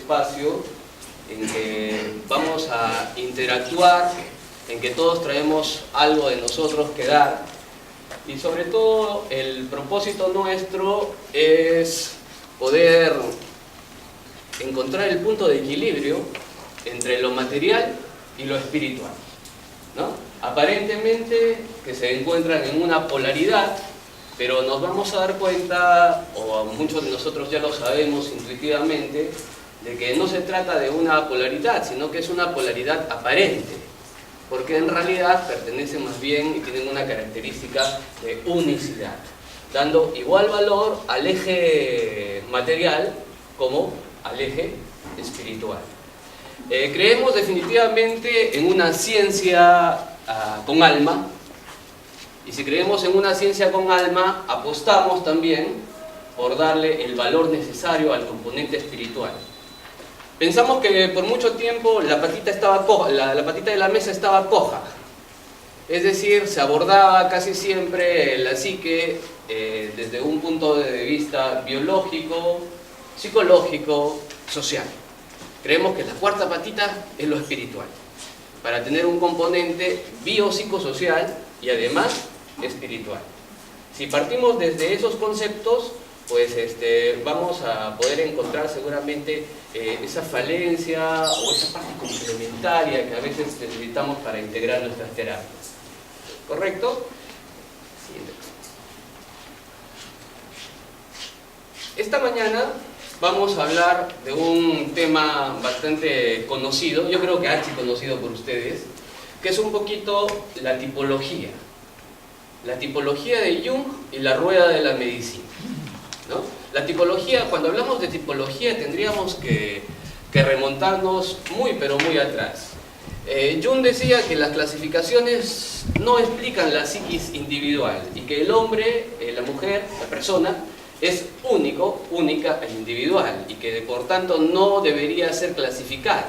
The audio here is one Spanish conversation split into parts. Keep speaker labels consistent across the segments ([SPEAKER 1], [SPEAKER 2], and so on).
[SPEAKER 1] espacio en que vamos a interactuar, en que todos traemos algo de nosotros que dar, y sobre todo el propósito nuestro es poder encontrar el punto de equilibrio entre lo material y lo espiritual, ¿no? Aparentemente que se encuentran en una polaridad, pero nos vamos a dar cuenta, o muchos de nosotros ya lo sabemos intuitivamente, de que no se trata de una polaridad, sino que es una polaridad aparente, porque en realidad pertenecen más bien y tienen una característica de unicidad, dando igual valor al eje material como al eje espiritual. Creemos definitivamente en una ciencia con alma, y si creemos en una ciencia con alma, apostamos también por darle el valor necesario al componente espiritual. Pensamos que por mucho tiempo la patita estaba coja, la patita de la mesa estaba coja, es decir, se abordaba casi siempre la psique desde un punto de vista biológico, psicológico, social. Creemos que la cuarta patita es lo espiritual, para tener un componente biopsicosocial y además espiritual. Si partimos desde esos conceptos, pues vamos a poder encontrar seguramente esa falencia o esa parte complementaria que a veces necesitamos para integrar nuestras terapias. ¿Correcto? Siguiente. Esta mañana vamos a hablar de un tema bastante conocido, yo creo que archiconocido por ustedes, que es un poquito la tipología. La tipología de Jung y la rueda de la medicina, ¿no? La tipología, cuando hablamos de tipología tendríamos que remontarnos muy pero muy atrás. Jung decía que las clasificaciones no explican la psiquis individual y que el hombre, la mujer, la persona es único, única e individual y que por tanto no debería ser clasificado.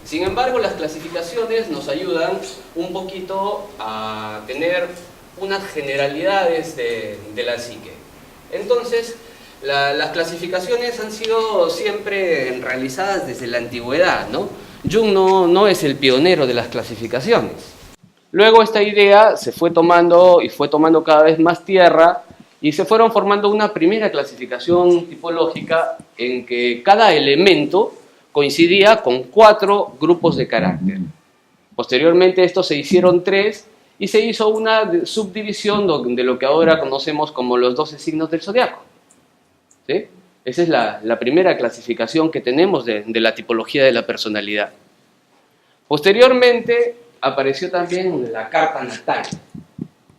[SPEAKER 1] Sin embargo, las clasificaciones nos ayudan un poquito a tener unas generalidades de la psique. Entonces, las clasificaciones han sido siempre realizadas desde la antigüedad, ¿no? Jung no es el pionero de las clasificaciones. Luego esta idea se fue tomando y fue tomando cada vez más tierra y se fueron formando una primera clasificación tipológica en que cada elemento coincidía con 4 grupos de carácter. Posteriormente estos se hicieron 3 y se hizo una subdivisión de lo que ahora conocemos como los 12 signos del zodiaco. ¿Sí? Esa es la primera clasificación que tenemos de la tipología de la personalidad. Posteriormente apareció también la carta natal.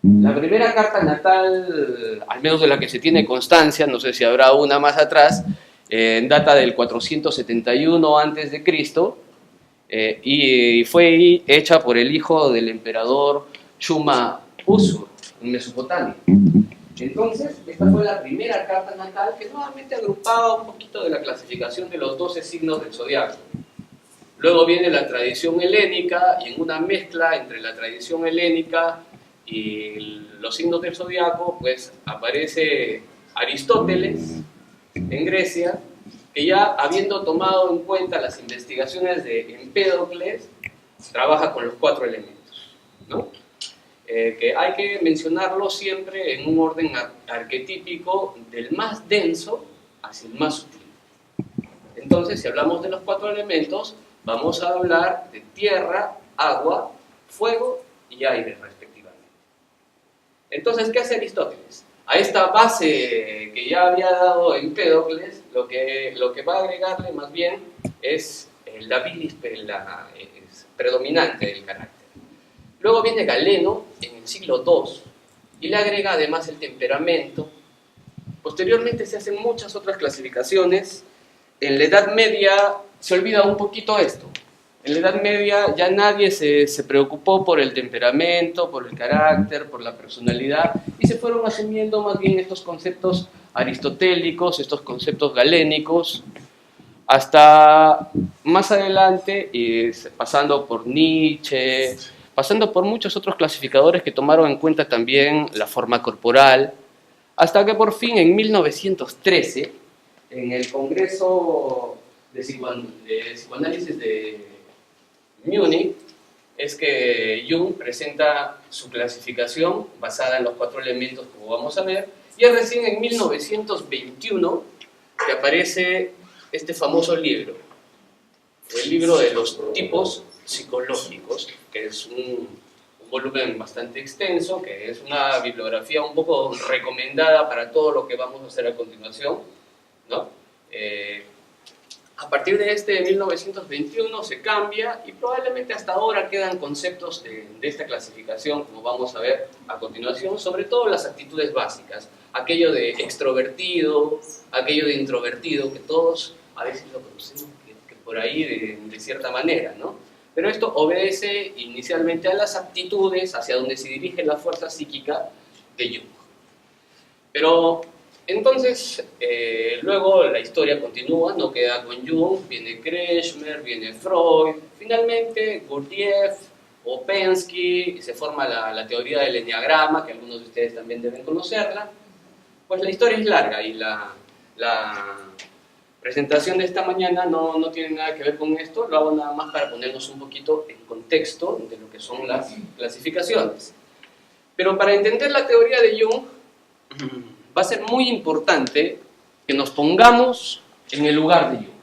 [SPEAKER 1] La primera carta natal, al menos de la que se tiene constancia, no sé si habrá una más atrás, data del 471 a.C. Y fue hecha por el hijo del emperador Shuma-Ushur en Mesopotamia. Entonces, esta fue la primera carta natal que nuevamente agrupaba un poquito de la clasificación de los 12 signos del zodiaco. Luego viene la tradición helénica y en una mezcla entre la tradición helénica y los signos del zodiaco, pues aparece Aristóteles en Grecia, que ya habiendo tomado en cuenta las investigaciones de Empédocles, trabaja con los 4 elementos, ¿no? Que hay que mencionarlo siempre en un orden arquetípico del más denso hacia el más sutil. Entonces, si hablamos de los 4 elementos, vamos a hablar de tierra, agua, fuego y aire, respectivamente. Entonces, ¿qué hace Aristóteles? A esta base que ya había dado Empédocles, lo que va a agregarle más bien es la bilis predominante del carácter. Luego viene Galeno en el siglo II y le agrega además el temperamento. Posteriormente se hacen muchas otras clasificaciones. En la Edad Media se olvida un poquito esto. En la Edad Media ya nadie se preocupó por el temperamento, por el carácter, por la personalidad, y se fueron asumiendo más bien estos conceptos aristotélicos, estos conceptos galénicos, hasta más adelante, pasando por Nietzsche, pasando por muchos otros clasificadores que tomaron en cuenta también la forma corporal, hasta que por fin en 1913, en el Congreso psicoanálisis de Múnich es que Jung presenta su clasificación basada en los 4 elementos, como vamos a ver, y es recién en 1921 que aparece este famoso libro, el libro de los tipos psicológicos, que es un volumen bastante extenso, que es una bibliografía un poco recomendada para todo lo que vamos a hacer a continuación, ¿no? A partir de este 1921 se cambia y probablemente hasta ahora quedan conceptos de esta clasificación, como vamos a ver a continuación, sobre todo las actitudes básicas, aquello de extrovertido, aquello de introvertido, que todos a veces lo conocemos que por ahí de cierta manera, ¿no? Pero esto obedece inicialmente a las aptitudes hacia donde se dirige la fuerza psíquica de Jung. Pero entonces, luego la historia continúa, no queda con Jung, viene Kretschmer, viene Freud, finalmente Gurdjieff, Ouspensky, se forma la teoría del enneagrama, que algunos de ustedes también deben conocerla. Pues la historia es larga y la presentación de esta mañana no tiene nada que ver con esto, lo hago nada más para ponernos un poquito en contexto de lo que son las clasificaciones. Pero para entender la teoría de Jung, va a ser muy importante que nos pongamos en el lugar de Jung.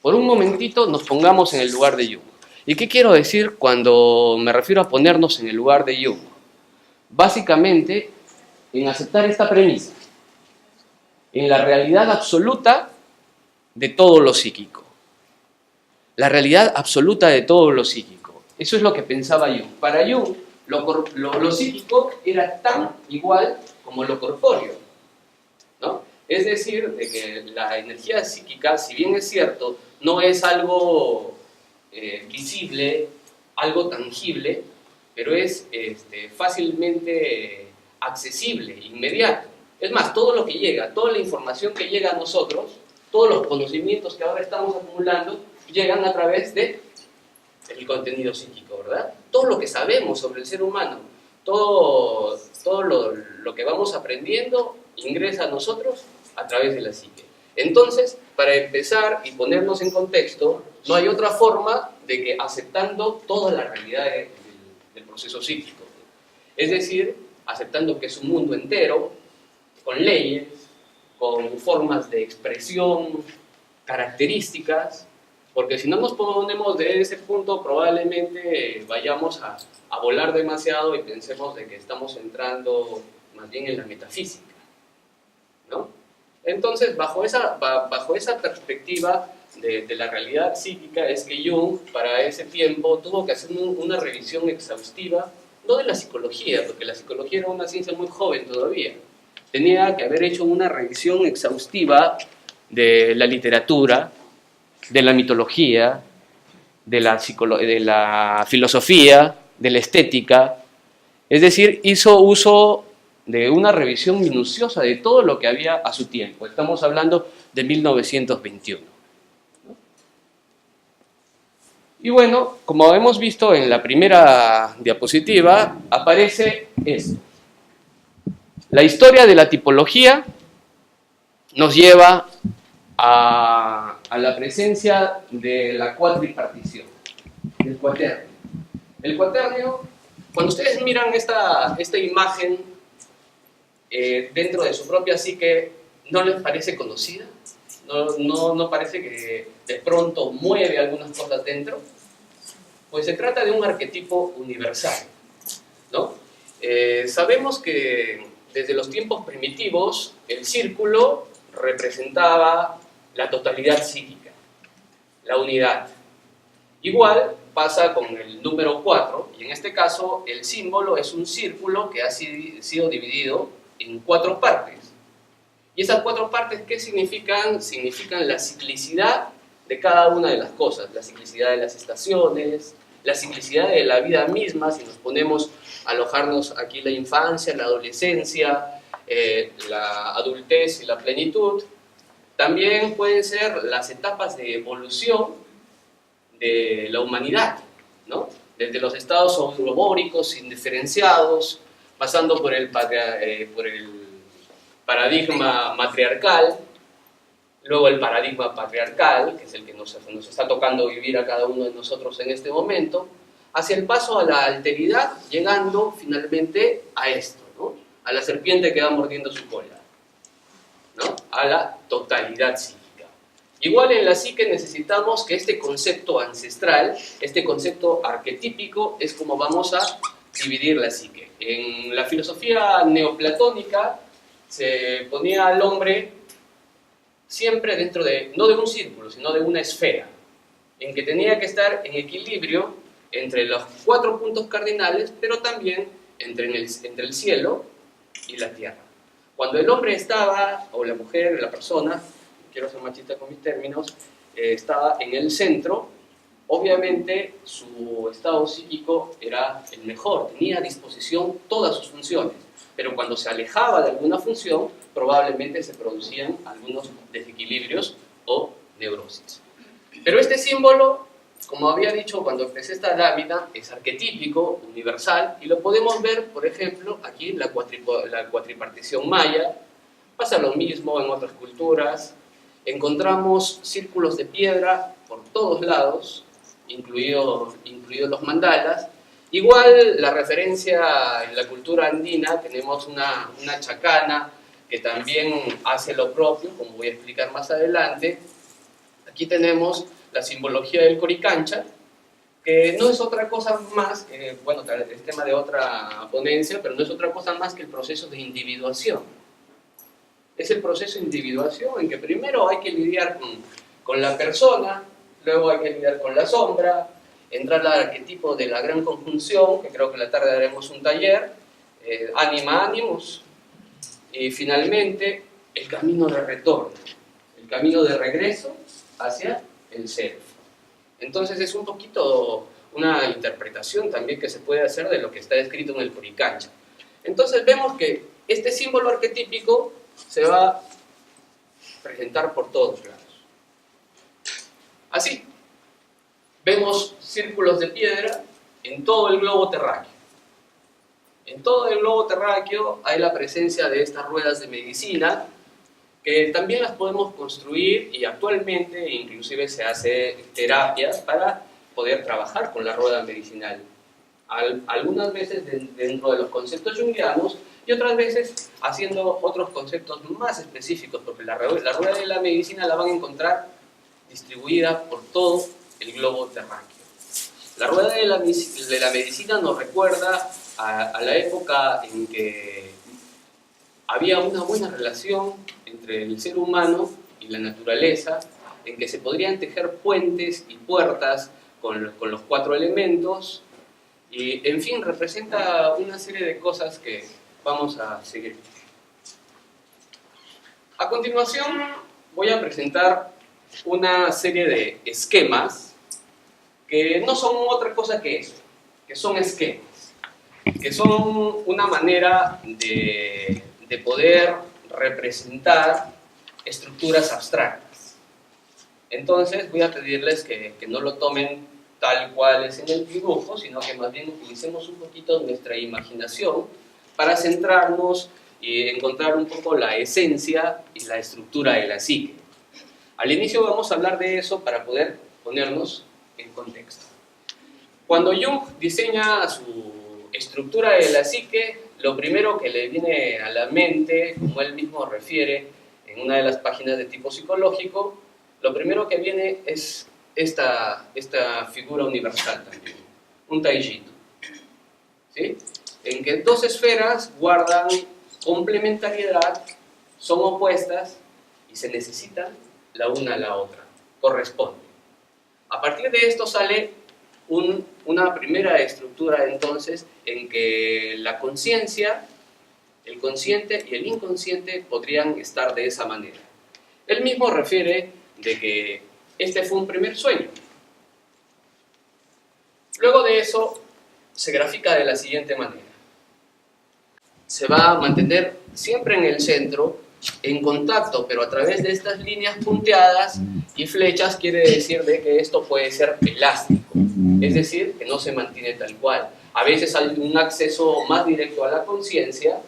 [SPEAKER 1] Por un momentito nos pongamos en el lugar de Jung. ¿Y qué quiero decir cuando me refiero a ponernos en el lugar de Jung? Básicamente, en aceptar esta premisa, en la realidad absoluta de todo lo psíquico. La realidad absoluta de todo lo psíquico. Eso es lo que pensaba Jung. Para Jung, lo psíquico era tan igual como lo corpóreo, ¿no? Es decir, de que la energía psíquica, si bien es cierto, no es algo visible, algo tangible, pero es fácilmente accesible, inmediato. Es más, todo lo que llega, toda la información que llega a nosotros, todos los conocimientos que ahora estamos acumulando, llegan a través del contenido psíquico, ¿verdad? Todo lo que sabemos sobre el ser humano, todo lo que vamos aprendiendo ingresa a nosotros a través de la psique. Entonces, para empezar y ponernos en contexto, no hay otra forma de que aceptando toda la realidad del proceso psíquico. Es decir, aceptando que es un mundo entero, con leyes, con formas de expresión, características, porque si no nos ponemos de ese punto, probablemente vayamos a volar demasiado y pensemos de que estamos entrando más bien en la metafísica, ¿no? Entonces, bajo esa perspectiva de la realidad psíquica, es que Jung, para ese tiempo, tuvo que hacer una revisión exhaustiva, no de la psicología, porque la psicología era una ciencia muy joven todavía. Tenía que haber hecho una revisión exhaustiva de la literatura, de la mitología, de la filosofía, de la estética. Es decir, hizo uso de una revisión minuciosa de todo lo que había a su tiempo. Estamos hablando de 1921. Y bueno, como hemos visto en la primera diapositiva, aparece esto. La historia de la tipología nos lleva a la presencia de la cuatripartición, del cuaternio. El cuaternio, cuando ustedes miran esta imagen dentro de su propia psique, ¿no les parece conocida? ¿No parece que de pronto mueve algunas cosas dentro? Pues se trata de un arquetipo universal, ¿no? Sabemos que desde los tiempos primitivos el círculo representaba la totalidad psíquica, la unidad. Igual pasa con el número 4, y en este caso el símbolo es un círculo que ha sido dividido en 4 partes. ¿Y esas 4 partes qué significan? Significan la ciclicidad de cada una de las cosas, la ciclicidad de las estaciones, la ciclicidad de la vida misma, si nos ponemos a alojarnos aquí la infancia, la adolescencia, la adultez y la plenitud. También pueden ser las etapas de evolución de la humanidad, ¿no? Desde los estados ourobóricos indiferenciados, pasando por el paradigma matriarcal, Luego el paradigma patriarcal, que es el que nos está tocando vivir a cada uno de nosotros en este momento, hacia el paso a la alteridad, llegando finalmente a esto, ¿no? A la serpiente que va mordiendo su cola, ¿no? A la totalidad psíquica. Igual en la psique necesitamos que este concepto ancestral, este concepto arquetípico, es como vamos a dividir la psique. En la filosofía neoplatónica se ponía al hombre siempre dentro de, no de un círculo, sino de una esfera, en que tenía que estar en equilibrio entre los 4 puntos cardinales, pero también entre el cielo y la tierra. Cuando el hombre estaba, o la mujer, la persona, quiero ser machista con mis términos, estaba en el centro, obviamente su estado psíquico era el mejor, tenía a disposición todas sus funciones, pero cuando se alejaba de alguna función, probablemente se producían algunos desequilibrios o neurosis. Pero este símbolo, como había dicho cuando empecé esta lámina, es arquetípico, universal, y lo podemos ver, por ejemplo, aquí en la cuatripartición maya. Pasa lo mismo en otras culturas. Encontramos círculos de piedra por todos lados, incluidos los mandalas. Igual la referencia en la cultura andina, tenemos una chacana que también hace lo propio, como voy a explicar más adelante. Aquí tenemos la simbología del coricancha, que no es otra cosa más que, bueno, es tema de otra ponencia, pero no es otra cosa más que el proceso de individuación. Es el proceso de individuación en que primero hay que lidiar con la persona, luego hay que lidiar con la sombra, entrar al arquetipo de la gran conjunción, que creo que en la tarde haremos un taller, anima animus, y finalmente el camino de retorno, el camino de regreso hacia el self. Entonces es un poquito una interpretación también que se puede hacer de lo que está escrito en el coricancha. Entonces vemos que este símbolo arquetípico se va a presentar por todos lados. Así, vemos círculos de piedra en todo el globo terráqueo. En todo el globo terráqueo hay la presencia de estas ruedas de medicina, que también las podemos construir y actualmente inclusive se hace terapias para poder trabajar con la rueda medicinal. Algunas veces dentro de los conceptos junguianos y otras veces haciendo otros conceptos más específicos, porque la rueda de la medicina la van a encontrar distribuida por todo el globo terráqueo. La rueda de la medicina nos recuerda a la época en que había una buena relación entre el ser humano y la naturaleza, en que se podrían tejer puentes y puertas con los 4 elementos, y en fin, representa una serie de cosas que vamos a seguir. A continuación voy a presentar una serie de esquemas que no son otra cosa que eso, que son esquemas, que son una manera de poder representar estructuras abstractas. Entonces voy a pedirles que no lo tomen tal cual es en el dibujo, sino que más bien utilicemos un poquito nuestra imaginación para centrarnos y encontrar un poco la esencia y la estructura de la psique. Al inicio vamos a hablar de eso para poder ponernos en contexto. Cuando Jung diseña su estructura de la psique, lo primero que le viene a la mente, como él mismo refiere en una de las páginas de tipo psicológico, lo primero que viene es esta figura universal también, un taijito, ¿sí? En que 2 esferas guardan complementariedad, son opuestas y se necesitan la una a la otra, corresponden. A partir de esto sale una primera estructura entonces en que la conciencia, el consciente y el inconsciente podrían estar de esa manera. Él mismo refiere de que este fue un primer sueño. Luego de eso se grafica de la siguiente manera. Se va a mantener siempre en el centro, en contacto, pero a través de estas líneas punteadas y flechas, quiere decir de que esto puede ser elástico, es decir, que no se mantiene tal cual. A veces hay un acceso más directo a la conciencia,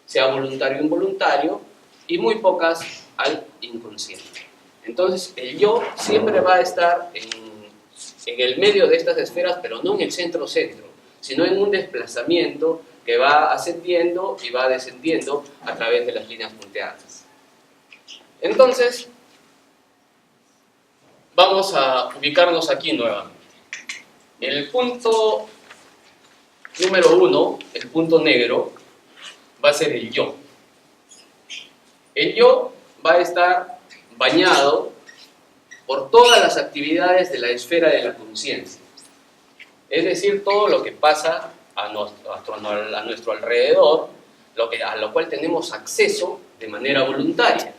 [SPEAKER 1] sea voluntario o involuntario, y muy pocas al inconsciente. Entonces el yo siempre va a estar en el medio de estas esferas, pero no en el centro-centro, sino en un desplazamiento que va ascendiendo y va descendiendo a través de las líneas punteadas. Entonces, vamos a ubicarnos aquí nuevamente. El punto número 1, el punto negro, va a ser el yo. El yo va a estar bañado por todas las actividades de la esfera de la conciencia. Es decir, todo lo que pasa a nuestro alrededor, a lo cual tenemos acceso de manera voluntaria.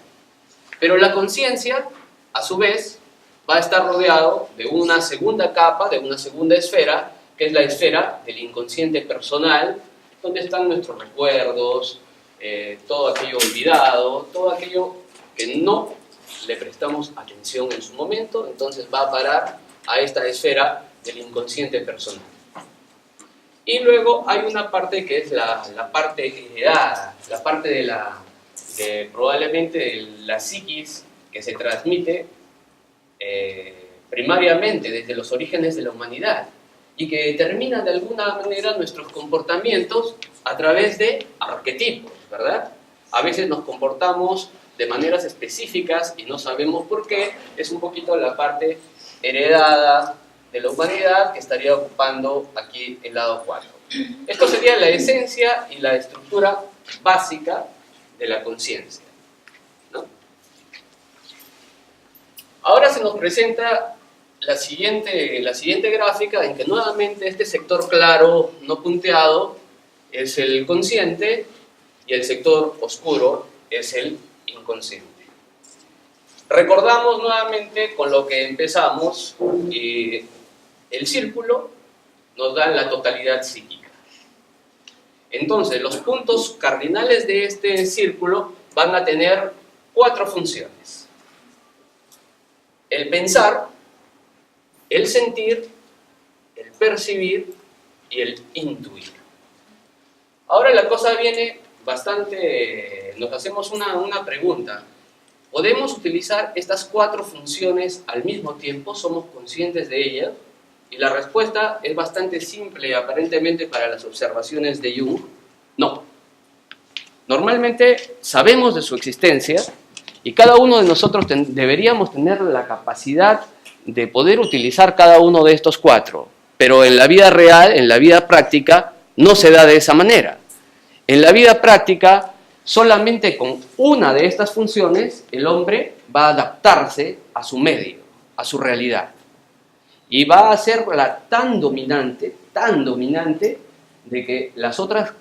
[SPEAKER 1] Pero la conciencia, a su vez, va a estar rodeado de una segunda capa, de una segunda esfera, que es la esfera del inconsciente personal, donde están nuestros recuerdos, todo aquello olvidado, todo aquello que no le prestamos atención en su momento, entonces va a parar a esta esfera del inconsciente personal. Y luego hay una parte que es la parte heredada, la parte de probablemente de la psiquis que se transmite primariamente desde los orígenes de la humanidad y que determina de alguna manera nuestros comportamientos a través de arquetipos, ¿verdad? A veces nos comportamos de maneras específicas y no sabemos por qué. Es un poquito la parte heredada de la humanidad que estaría ocupando aquí el lado 4. Esto sería la esencia y la estructura básica de la conciencia, ¿no? Ahora se nos presenta la siguiente gráfica en que nuevamente este sector claro no punteado es el consciente y el sector oscuro es el inconsciente. Recordamos nuevamente con lo que empezamos, el círculo nos da la totalidad psíquica. Entonces, los puntos cardinales de este círculo van a tener 4 funciones: el pensar, el sentir, el percibir y el intuir. Ahora la cosa viene bastante, nos hacemos una pregunta. ¿Podemos utilizar estas 4 funciones al mismo tiempo? ¿Somos conscientes de ellas? Y la respuesta es bastante simple, aparentemente, para las observaciones de Jung. No. Normalmente sabemos de su existencia y cada uno de nosotros deberíamos tener la capacidad de poder utilizar cada uno de estos 4. Pero en la vida real, en la vida práctica, no se da de esa manera. En la vida práctica, solamente con una de estas funciones, el hombre va a adaptarse a su medio, a su realidad. Y va a hacerla tan dominante, de que las otras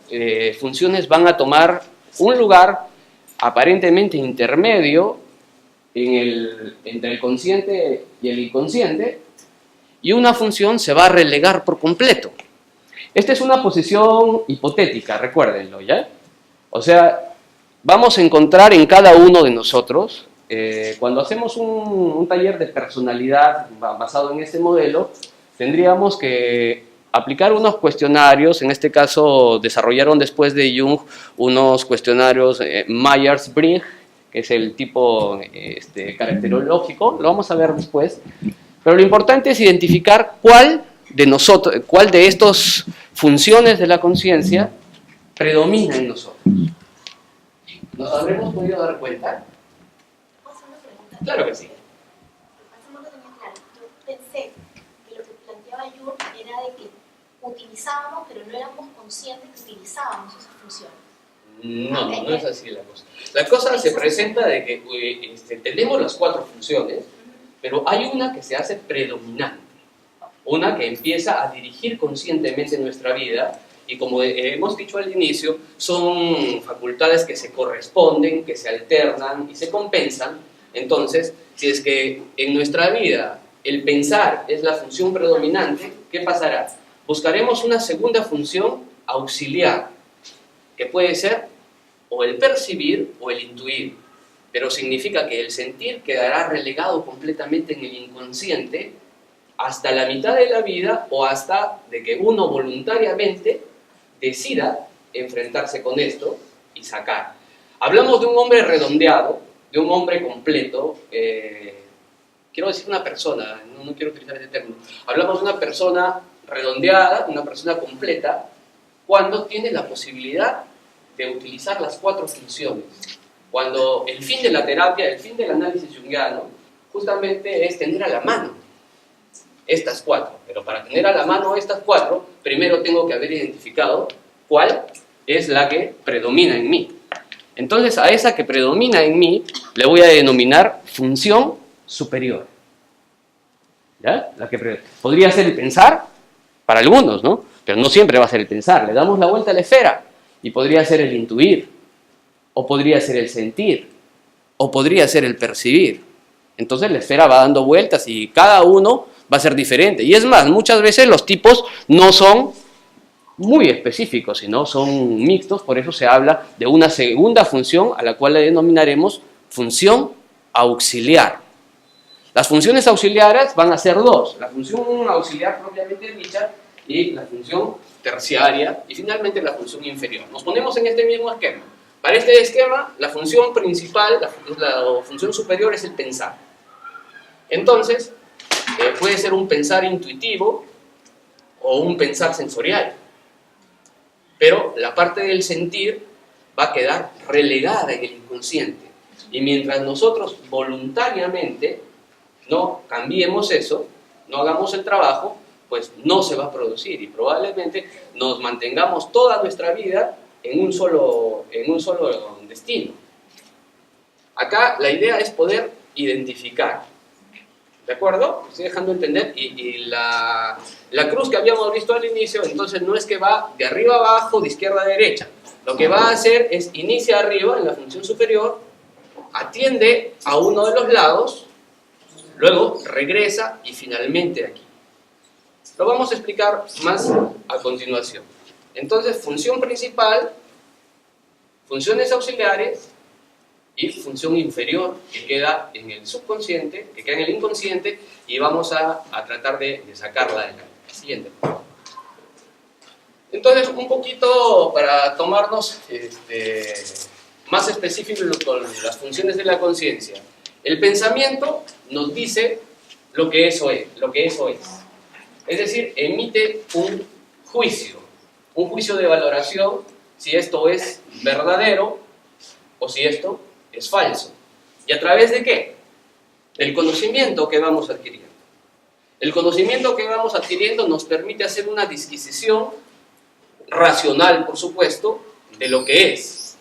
[SPEAKER 1] funciones van a tomar un lugar aparentemente intermedio entre el consciente y el inconsciente, y una función se va a relegar por completo. Esta es una posición hipotética, recuérdenlo, ¿ya? O sea, vamos a encontrar en cada uno de nosotros, cuando hacemos un taller de personalidad basado en este modelo, tendríamos que aplicar unos cuestionarios. En este caso desarrollaron después de Jung unos cuestionarios Myers-Briggs, que es el tipo caracterológico, lo vamos a ver después, pero lo importante es identificar cuál de estas funciones de la conciencia predomina en nosotros. ¿Nos habremos podido dar cuenta?
[SPEAKER 2] ¿Puedo hacer una pregunta?
[SPEAKER 1] Claro que sí.
[SPEAKER 2] Para hacerlo también claro, yo pensé que lo que planteaba Jung era de que utilizábamos, pero no éramos conscientes que utilizábamos esas funciones.
[SPEAKER 1] No es así la cosa. La cosa se presenta de que tenemos las 4 funciones, pero hay una que se hace predominante, una que empieza a dirigir conscientemente nuestra vida, y como hemos dicho al inicio, son facultades que se corresponden, que se alternan y se compensan. Entonces, si es que en nuestra vida el pensar es la función predominante, ¿qué pasará? Buscaremos una segunda función auxiliar, que puede ser o el percibir o el intuir, pero significa que el sentir quedará relegado completamente en el inconsciente hasta la mitad de la vida, o hasta de que uno voluntariamente decida enfrentarse con esto y sacar. Hablamos de un hombre redondeado, de un hombre completo, quiero decir una persona, no quiero utilizar ese término, hablamos de una persona redondeada, una persona completa, cuando tiene la posibilidad de utilizar las 4 funciones. Cuando el fin de la terapia, el fin del análisis junguiano, justamente es tener a la mano estas 4. Pero para tener a la mano estas 4, primero tengo que haber identificado cuál es la que predomina en mí. Entonces, a esa que predomina en mí le voy a denominar función superior. ¿Ya? Podría ser el pensar para algunos, ¿no? Pero no siempre va a ser el pensar. Le damos la vuelta a la esfera y podría ser el intuir, o podría ser el sentir, o podría ser el percibir. Entonces la esfera va dando vueltas y cada uno va a ser diferente. Y es más, muchas veces los tipos no son muy específicos, sino son mixtos, por eso se habla de una segunda función a la cual le denominaremos función auxiliar. Las funciones auxiliares van a ser 2, la función auxiliar propiamente dicha y la función terciaria y finalmente la función inferior. Nos ponemos en este mismo esquema. Para este esquema, la función principal, la función superior es el pensar. Entonces, puede ser un pensar intuitivo o un pensar sensorial. Pero la parte del sentir va a quedar relegada en el inconsciente. Y mientras nosotros voluntariamente no cambiemos eso, no hagamos el trabajo, pues no se va a producir y probablemente nos mantengamos toda nuestra vida en un solo destino. Acá la idea es poder identificar. ¿De acuerdo? Estoy dejando entender. Y la cruz que habíamos visto al inicio, entonces no es que va de arriba a abajo, de izquierda a derecha. Lo que va a hacer es inicia arriba, en la función superior, atiende a uno de los lados, luego regresa y finalmente aquí. Lo vamos a explicar más a continuación. Entonces, función principal, funciones auxiliares y función inferior que queda en el subconsciente, que queda en el inconsciente y vamos a tratar de sacarla de la siguiente. Entonces, un poquito para tomarnos más específicos con las funciones de la conciencia. El pensamiento nos dice lo que eso es. Es decir, emite un juicio de valoración si esto es verdadero o si esto es falso. ¿Y a través de qué? Del conocimiento que vamos adquiriendo. El conocimiento que vamos adquiriendo nos permite hacer una disquisición racional, por supuesto, de lo que es.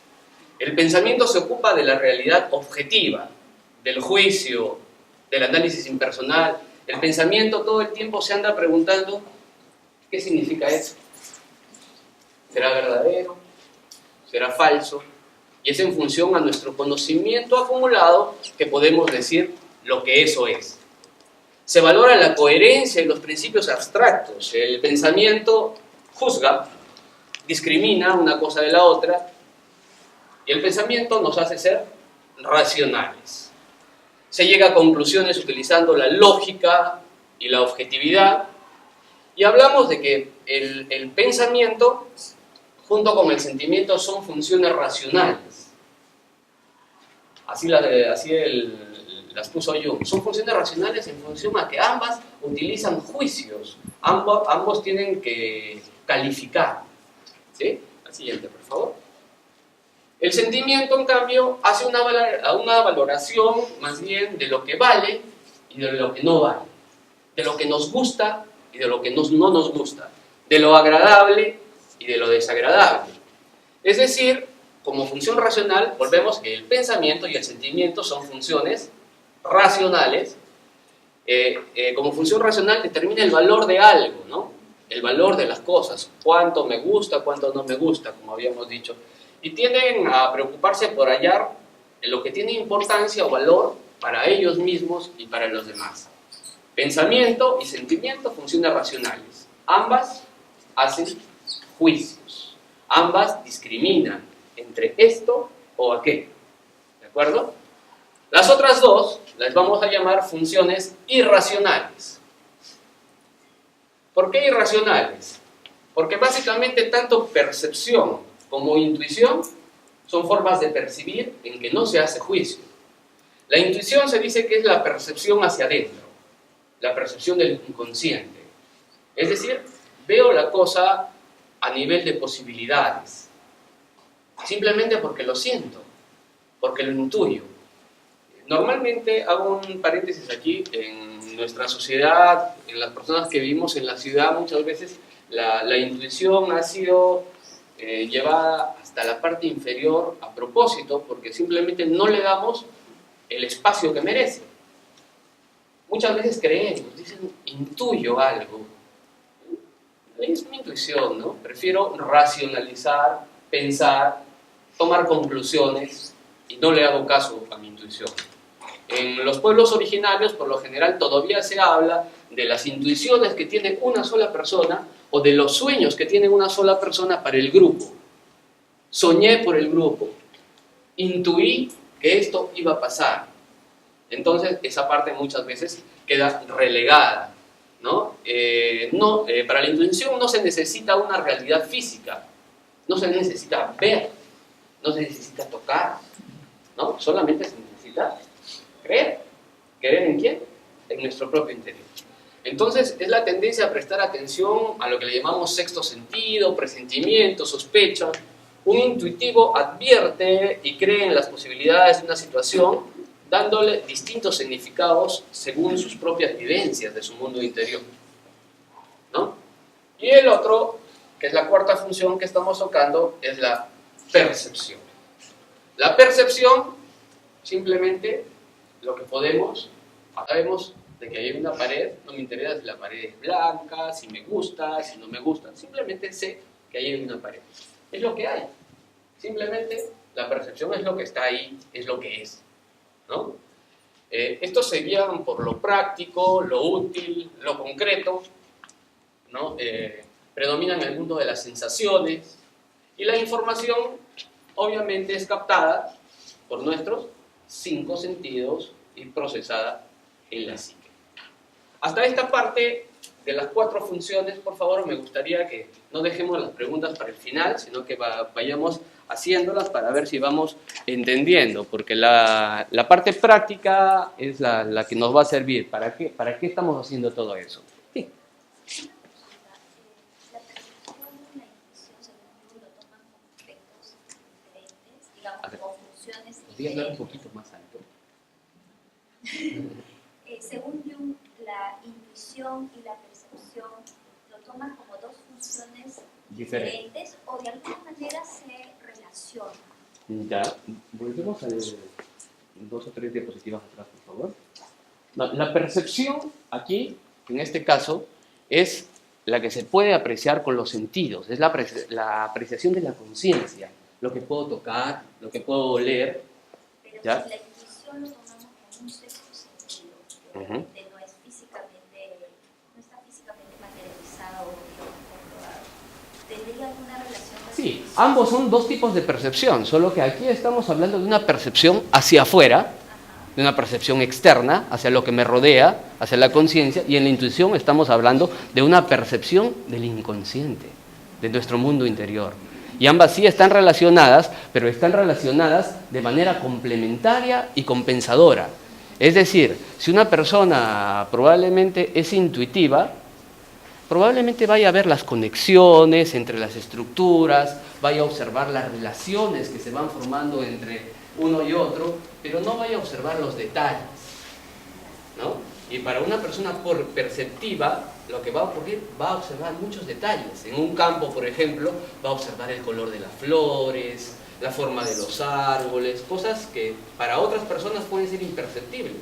[SPEAKER 1] El pensamiento se ocupa de la realidad objetiva, del juicio, del análisis impersonal. El pensamiento todo el tiempo se anda preguntando, ¿qué significa eso? ¿Será verdadero? ¿Será falso? Y es en función a nuestro conocimiento acumulado que podemos decir lo que eso es. Se valora la coherencia y los principios abstractos. El pensamiento juzga, discrimina una cosa de la otra, y el pensamiento nos hace ser racionales. Se llega a conclusiones utilizando la lógica y la objetividad, y hablamos de que el pensamiento junto con el sentimiento son funciones racionales. Así las puso Jung. Son funciones racionales en función a que ambas utilizan juicios. Ambos tienen que calificar. ¿Sí? La siguiente, por favor. El sentimiento, en cambio, hace una valoración más bien de lo que vale y de lo que no vale. De lo que nos gusta y de lo que no nos gusta. De lo agradable y de lo desagradable. Es decir, como función racional, volvemos que el pensamiento y el sentimiento son funciones racionales. Como función racional determina el valor de algo, ¿no? El valor de las cosas, cuánto me gusta, cuánto no me gusta, como habíamos dicho. Y tienden a preocuparse por hallar lo que tiene importancia o valor para ellos mismos y para los demás. Pensamiento y sentimiento, funciones racionales. Ambas hacen juicios. Ambas discriminan entre esto o aquello. ¿De acuerdo? Las otras dos las vamos a llamar funciones irracionales. ¿Por qué irracionales? Porque básicamente tanto percepción como intuición son formas de percibir en que no se hace juicio. La intuición se dice que es la percepción hacia adentro, la percepción del inconsciente. Es decir, veo la cosa a nivel de posibilidades, simplemente porque lo siento, porque lo intuyo. Normalmente, hago un paréntesis aquí, en nuestra sociedad, en las personas que vivimos en la ciudad, muchas veces la intuición ha sido llevada hasta la parte inferior a propósito, porque simplemente no le damos el espacio que merece. Muchas veces creemos, dicen, intuyo algo. Es mi intuición, ¿no? Prefiero racionalizar, pensar, tomar conclusiones y no le hago caso a mi intuición. En los pueblos originarios, por lo general, todavía se habla de las intuiciones que tiene una sola persona o de los sueños que tiene una sola persona para el grupo. Soñé por el grupo, intuí que esto iba a pasar. Entonces, esa parte muchas veces queda relegada, ¿no? Para la intuición no se necesita una realidad física, no se necesita ver, no se necesita tocar, ¿no? Solamente se necesita creer. ¿Creer en quién? En nuestro propio interior. Entonces, es la tendencia a prestar atención a lo que le llamamos sexto sentido, presentimiento, sospecha. Un intuitivo advierte y cree en las posibilidades de una situación, dándole distintos significados según sus propias vivencias de su mundo interior, ¿no? Y el otro, que es la cuarta función que estamos tocando, es la percepción. La percepción, simplemente, lo que podemos, sabemos de que hay una pared, no me interesa si la pared es blanca, si me gusta, si no me gusta, simplemente sé que hay una pared. Es lo que hay. Simplemente la percepción es lo que está ahí, es lo que es, ¿no? Estos se guían por lo práctico, lo útil, lo concreto, ¿no? Predominan el mundo de las sensaciones y la información obviamente es captada por nuestros 5 sentidos y procesada en la psique. Hasta esta parte de las 4 funciones, por favor, me gustaría que no dejemos las preguntas para el final, sino que vayamos haciéndolas para ver si vamos entendiendo, porque la parte práctica es la que nos va a servir. ¿Para qué estamos haciendo todo eso? Sí.
[SPEAKER 2] La percepción y la intuición, según tú, lo toman como aspectos diferentes, digamos, como funciones
[SPEAKER 1] ¿Podría hablar un
[SPEAKER 2] diferentes.
[SPEAKER 1] poquito más alto?
[SPEAKER 2] Según Jung, la intuición y la percepción lo toman como 2 funciones diferentes o de alguna manera se relacionan.
[SPEAKER 1] Ya, volvemos a 2 o 3 diapositivas atrás, por favor. No, la percepción aquí, en este caso, es la que se puede apreciar con los sentidos, es la apreciación de la conciencia, lo que puedo tocar, lo que puedo oler.
[SPEAKER 2] Pero
[SPEAKER 1] ¿ya?
[SPEAKER 2] si la intuición lo tomamos como un sexto sentido, que
[SPEAKER 1] Uh-huh.
[SPEAKER 2] obviamente no está físicamente materializado o comprobado, ¿tendría alguna relación con
[SPEAKER 1] Sí,
[SPEAKER 2] la intuición?
[SPEAKER 1] ambos son 2 tipos de percepción, solo que aquí estamos hablando de una percepción hacia afuera, de una percepción externa, hacia lo que me rodea, hacia la conciencia, y en la intuición estamos hablando de una percepción del inconsciente, de nuestro mundo interior. Y ambas sí están relacionadas, pero están relacionadas de manera complementaria y compensadora. Es decir, si una persona probablemente es intuitiva, probablemente vaya a ver las conexiones entre las estructuras, vaya a observar las relaciones que se van formando entre uno y otro, pero no vaya a observar los detalles, ¿no? Y para una persona perceptiva, lo que va a ocurrir, va a observar muchos detalles. En un campo, por ejemplo, va a observar el color de las flores, la forma de los árboles, cosas que para otras personas pueden ser imperceptibles.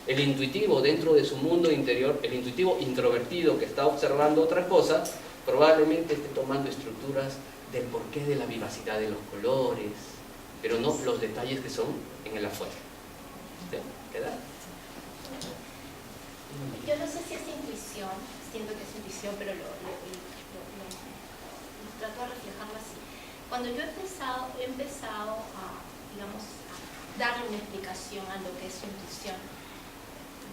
[SPEAKER 1] El intuitivo dentro de su mundo interior, el intuitivo introvertido que está observando otra cosa, probablemente esté tomando estructuras del porqué de la vivacidad de los colores, pero no los detalles que son en el afuera. ¿Sí? ¿Queda?
[SPEAKER 3] Yo no sé si es intuición, siento que es intuición, pero lo trato de reflejarlo así. Cuando yo he empezado a, digamos, a darle una explicación a lo que es intuición,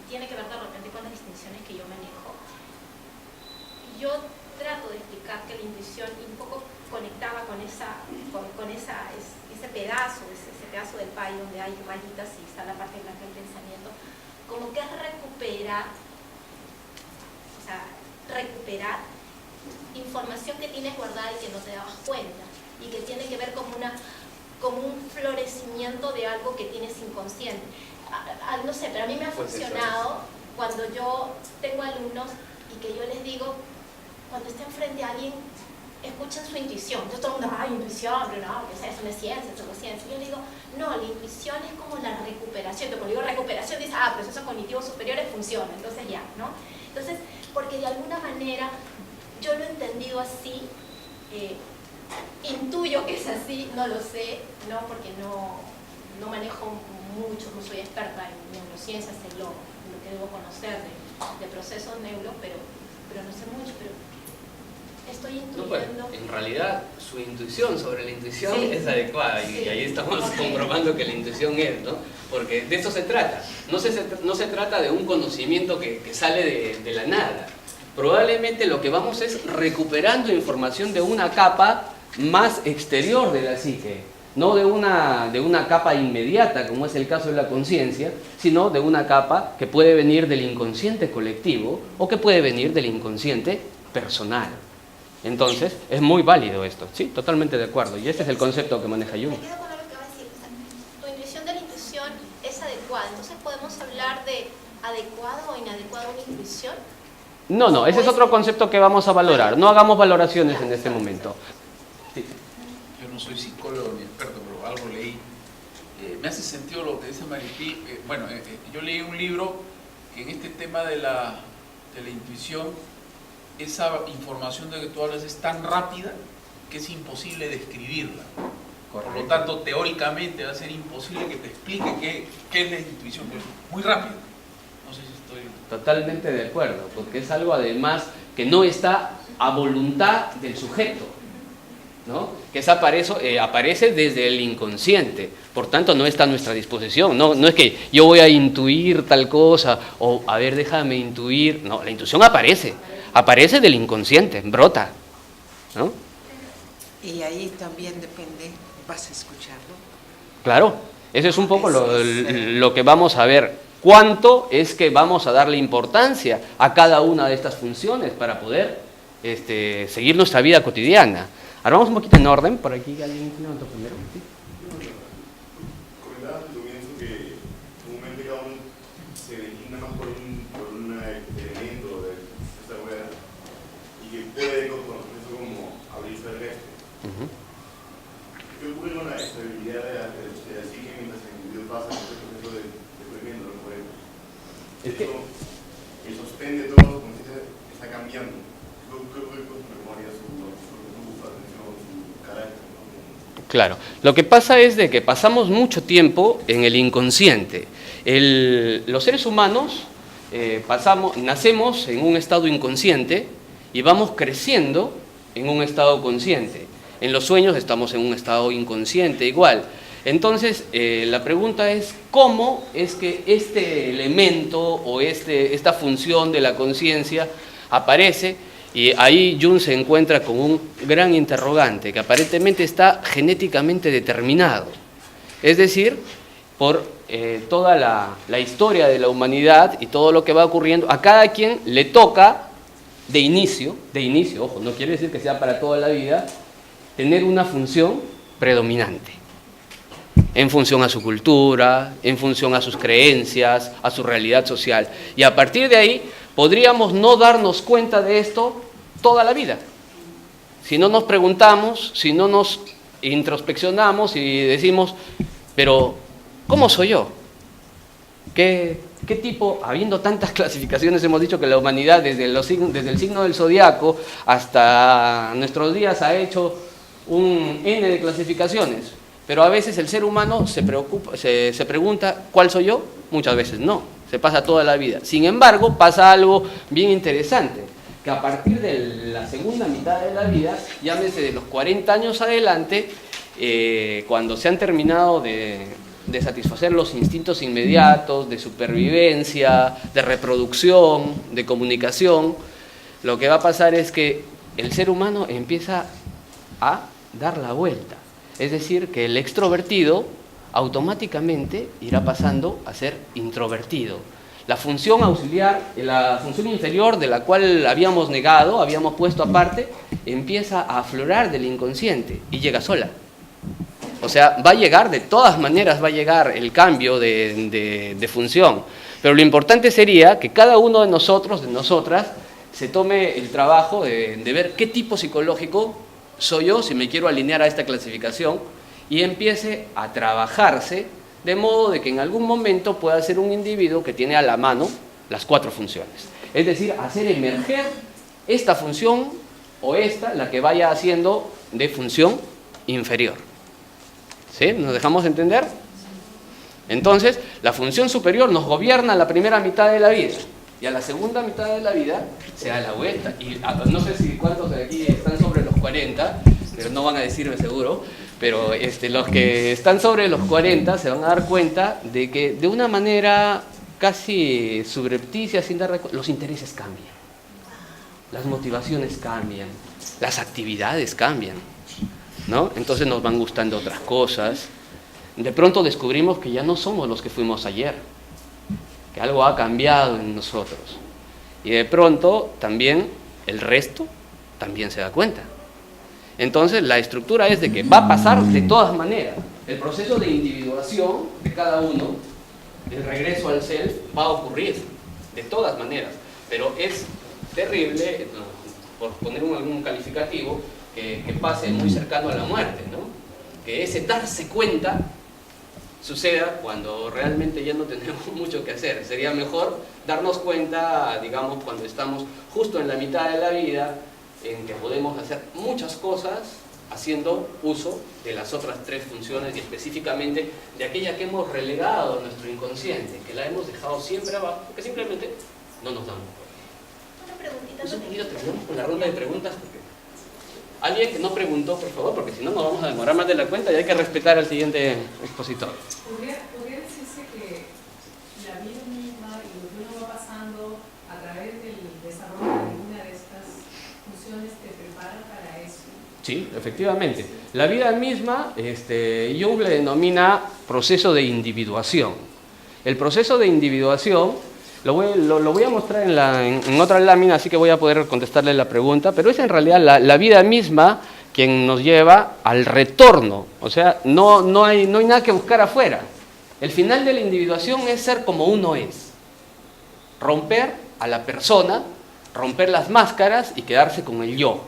[SPEAKER 3] tiene que ver de repente con las distinciones que yo manejo. Yo trato de explicar que la intuición, y un poco conectaba con ese pedazo del pie donde hay rayitas y está la parte blanca del pensamiento, como que es recuperar información que tienes guardada y que no te dabas cuenta, y que tiene que ver como un florecimiento de algo que tienes inconsciente. No sé, pero a mí me ha funcionado cuando yo tengo alumnos y que yo les digo, cuando estén frente a alguien, escuchen su intuición. Entonces todo el mundo, intuición, pero no, que eso no es ciencia, eso no es ciencia. Yo le digo, no, la intuición es como la recuperación. Cuando digo recuperación, dice, procesos cognitivos superiores funciona, entonces ya, ¿no? Entonces, porque de alguna manera yo lo he entendido así, intuyo que es así, no lo sé, ¿no? Porque no manejo mucho, no soy experta en neurociencias, en lo que debo conocer de procesos neuro, pero no sé mucho, pero estoy intuyendo.
[SPEAKER 1] No, pues, en realidad, su intuición sobre la intuición es adecuada, y ahí estamos comprobando que la intuición es, ¿no? Porque de eso se trata. No se trata de un conocimiento que sale de la nada. Probablemente lo que vamos es recuperando información de una capa más exterior de la psique, no de una capa inmediata, como es el caso de la conciencia, sino de una capa que puede venir del inconsciente colectivo o que puede venir del inconsciente personal. Entonces, es muy válido esto, sí, totalmente de acuerdo, y este es el concepto que maneja Jung.
[SPEAKER 3] Me quedo con lo que va a decir, o sea, tu intuición de la intuición es adecuada, entonces podemos hablar de adecuado o inadecuado una intuición.
[SPEAKER 1] No, ese es otro concepto que vamos a valorar, no hagamos valoraciones en este momento. Sí.
[SPEAKER 4] Yo no soy psicólogo ni experto, pero algo leí. Me hace sentido lo que dice Maripí. Yo leí un libro que en este tema de la intuición, esa información de que tú hablas es tan rápida que es imposible describirla. Correcto. Por lo tanto, teóricamente va a ser imposible que te explique qué es la intuición. Es muy rápido. No sé si estoy...
[SPEAKER 1] Totalmente de acuerdo, porque es algo además que no está a voluntad del sujeto, ¿no? Que aparece desde el inconsciente, por tanto no está a nuestra disposición, no es que yo voy a intuir tal cosa, o a ver, déjame intuir, no, la intuición aparece del inconsciente, brota, ¿no?
[SPEAKER 5] Y ahí también depende, ¿vas a escucharlo?
[SPEAKER 1] Claro, eso es un poco lo que vamos a ver. ¿Cuánto es que vamos a darle importancia a cada una de estas funciones para poder seguir nuestra vida cotidiana? Ahora vamos un poquito en orden, por aquí alguien levantó primero. ¿Sí?
[SPEAKER 6] Comentabas al comienzo que comúnmente cada uno se designa más por un elemento de esta rueda y que puede conocer eso como abrirse al resto. ¿Qué ocurre con la estabilidad de la psique mientras el individuo pasa por este proceso de descubrimiento? El sostén de todo, como se dice, está cambiando. ¿Qué ocurre con su memoria, su atención, su carácter?
[SPEAKER 1] Claro, lo que pasa es de que pasamos mucho tiempo en el inconsciente. Los seres humanos nacemos en un estado inconsciente y vamos creciendo en un estado consciente. En los sueños estamos en un estado inconsciente igual. Entonces, la pregunta es, ¿cómo es que este elemento o esta función de la conciencia aparece? Y ahí Jung se encuentra con un gran interrogante, que aparentemente está genéticamente determinado. Es decir, por toda la historia de la humanidad y todo lo que va ocurriendo, a cada quien le toca de inicio, ojo, no quiere decir que sea para toda la vida, tener una función predominante. En función a su cultura, en función a sus creencias, a su realidad social. Y a partir de ahí, podríamos no darnos cuenta de esto toda la vida. Si no nos preguntamos, si no nos introspeccionamos y decimos, pero ¿cómo soy yo? ¿Qué tipo? Habiendo tantas clasificaciones, hemos dicho que la humanidad desde el signo del zodiaco hasta nuestros días ha hecho un N de clasificaciones. Pero a veces el ser humano se pregunta, ¿cuál soy yo? Muchas veces no, se pasa toda la vida. Sin embargo, pasa algo bien interesante, que a partir de la segunda mitad de la vida, llámese de los 40 años adelante, cuando se han terminado de satisfacer los instintos inmediatos, de supervivencia, de reproducción, de comunicación, lo que va a pasar es que el ser humano empieza a dar la vuelta. Es decir, que el extrovertido automáticamente irá pasando a ser introvertido. La función auxiliar, la función inferior de la cual habíamos negado, habíamos puesto aparte, empieza a aflorar del inconsciente y llega sola. O sea, va a llegar, de todas maneras va a llegar el cambio de función. Pero lo importante sería que cada uno de nosotros, de nosotras, se tome el trabajo de ver qué tipo psicológico soy yo, si me quiero alinear a esta clasificación, y empiece a trabajarse de modo de que en algún momento pueda ser un individuo que tiene a la mano las 4 funciones. Es decir, hacer emerger esta función o esta, la que vaya haciendo de función inferior. ¿Sí? ¿Nos dejamos entender? Entonces, la función superior nos gobierna la primera mitad de la vida. Y a la segunda mitad de la vida se da la vuelta. Y no sé si cuántos de aquí están sobre los 40, pero no van a decirme seguro, pero los que están sobre los 40 se van a dar cuenta de que de una manera casi subrepticia, sin dar cuenta, los intereses cambian, las motivaciones cambian, las actividades cambian, ¿no? Entonces nos van gustando otras cosas. De pronto descubrimos que ya no somos los que fuimos ayer, que algo ha cambiado en nosotros. Y de pronto también el resto también se da cuenta. Entonces la estructura es de que va a pasar de todas maneras. El proceso de individuación de cada uno, el regreso al self, va a ocurrir de todas maneras. Pero es terrible, por poner algún calificativo, que pase muy cercano a la muerte, ¿no? Que ese darse cuenta suceda cuando realmente ya no tenemos mucho que hacer. Sería mejor darnos cuenta, digamos, cuando estamos justo en la mitad de la vida, en que podemos hacer muchas cosas haciendo uso de las otras 3 funciones y específicamente de aquella que hemos relegado a nuestro inconsciente, que la hemos dejado siempre abajo, porque simplemente no nos damos cuenta.
[SPEAKER 3] Una preguntita.
[SPEAKER 1] Un segundito, terminamos con la ronda de preguntas. Alguien que no preguntó, por favor, porque si no nos vamos a demorar más de la cuenta y hay que respetar al siguiente expositor.
[SPEAKER 7] ¿Podría decirse que la vida misma y lo que uno va pasando a través del desarrollo de alguna de estas funciones te prepara para eso?
[SPEAKER 1] Sí, efectivamente. La vida misma, Jung le denomina proceso de individuación. El proceso de individuación lo voy a mostrar en otra lámina, así que voy a poder contestarle la pregunta, pero es en realidad la vida misma quien nos lleva al retorno. O sea, no hay nada que buscar afuera. El final de la individuación es ser como uno es. Romper a la persona, romper las máscaras y quedarse con el yo,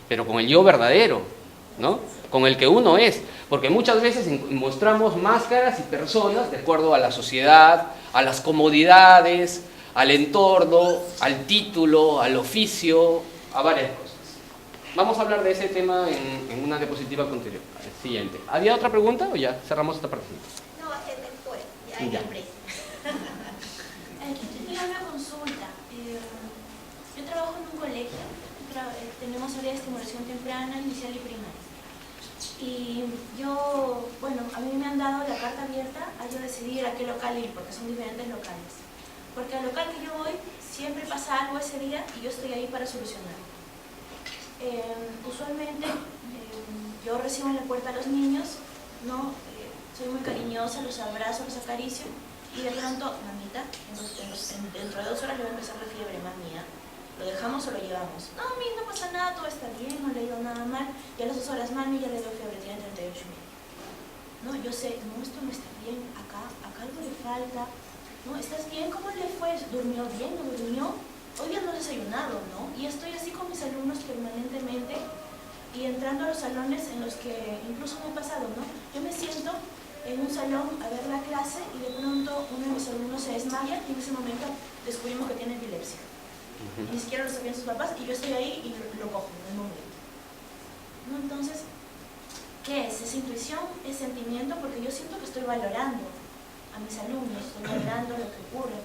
[SPEAKER 1] pero con el yo verdadero, ¿no? Con el que uno es. Porque muchas veces mostramos máscaras y personas de acuerdo a la sociedad, a las comodidades, al entorno, al título, al oficio, a varias cosas. Vamos a hablar de ese tema en una diapositiva posterior. Siguiente. ¿Había otra pregunta o ya cerramos esta parte?
[SPEAKER 3] No, después, ya hay hambre.
[SPEAKER 2] Tenía una consulta. Yo trabajo en un colegio, tenemos área de estimulación temprana, inicial y primaria. Y yo, bueno, a mí me han dado la carta abierta a yo decidir a qué local ir, porque son diferentes locales. Porque al local que yo voy, siempre pasa algo ese día y yo estoy ahí para solucionarlo. Usualmente, yo recibo en la puerta a los niños, ¿no? Soy muy cariñosa, los abrazo, los acaricio, y de pronto, mamita, dentro de 2 horas le va a empezar la fiebre, más mía. ¿Lo dejamos o lo llevamos? No, mami, no pasa nada, todo está bien, no le digo nada mal. Y a las 2 horas, mami, ya le dio fiebre, tiene 38 y medio. No, yo sé, no, esto no está bien, acá algo le falta. No, ¿estás bien? ¿Cómo le fue? ¿Durmió bien? ¿No durmió? Hoy día no he desayunado, ¿no? Y estoy así con mis alumnos permanentemente y entrando a los salones en los que incluso me ha pasado, ¿no? Yo me siento en un salón a ver la clase y de pronto uno de mis alumnos se desmaya y en ese momento descubrimos que tiene epilepsia. Ni siquiera lo sabían sus papás y yo estoy ahí y lo cojo en el momento. ¿No? Entonces, ¿qué es? ¿Es intuición? ¿Es sentimiento? Porque yo siento que estoy valorando a mis alumnos, estoy valorando lo que ocurre.